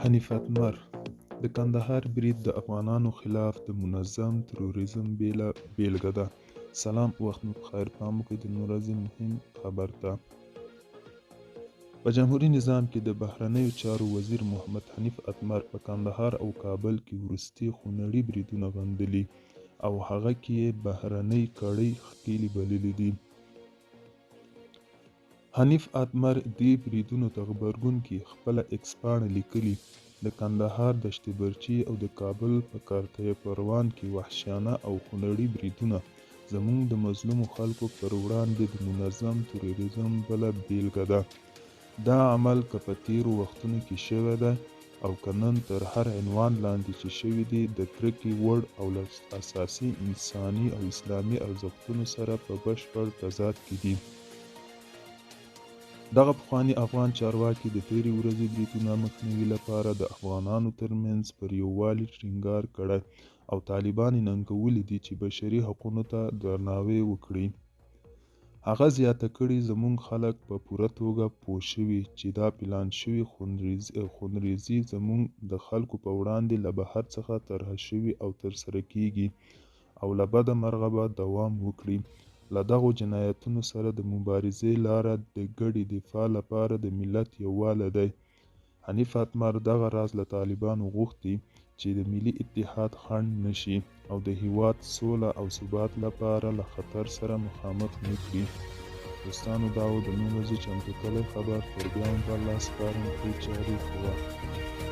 حنیف اتمر: د کندهار برید د افغانانو خلاف د منظم تروریزم بیلګه ده. سلام، وخت مو بخیر. پام وکړئ د نن ورځې مهم خبر ته. په جمهوري نظام کې د بهرنیو چارو وزیر محمد حنیف اتمر په کندهار او کابل کې وروستي خونړي بریدونه غندلي او هغه کې یې بهرنۍ کړۍ ښکېلې بللي دي. حنیف اتمر دې بریدونو ته غبرګون کې خپله ایکس پاڼه لیکلي: د کندهار دشت برچي او د کابل په کارته پروان کې وحشیانه او خونړي بریدونه زموږ د مظلومو خلکو پر وړاندې د منظم تروریزم بله بیلګه ده. دا عمل که په تیرو وختونو کې شوی دی او که نن تر هر عنوان لاندې چې شوي دي د کرکې وړ او له اساسي انساني او اسلامي ارزښتونو سره په بشپړ تضاد کې دي. دغه پخواني افغان چارواکي د تیرې ورځې بریدونو مخنیوي لپاره د افغانانو ترمنځ پر یووالي ټینګار کړی او طالبان یې ننګولي دي چې بشري حقونو ته درناوی وکړي. هغه زیاته کړې: زموږ خلک په پوره توګه پوه شوي چې دا پلان شوې خونریزي زموږ د خلکو په وړاندې له بهر څخه طرحه شوي او ترسره کیږي او له بده مرغه به دوام وکړي. له دغو جنایتونو سره د مبارزې لاره د ګډې دفاع لپاره د ملت یووالی دی. حنیف اتمر دغه راز له طالبانو غوښتي چې د ملي اتحاد خنډ نشي او د هیواد سوله او ثبات لپاره له خطر سره مخامخ نه کړي. دوستانو، دا و د نن ورځې چمتو کلی خبر. تر بیا هم په الله سپارم. ښې چارې په وخت.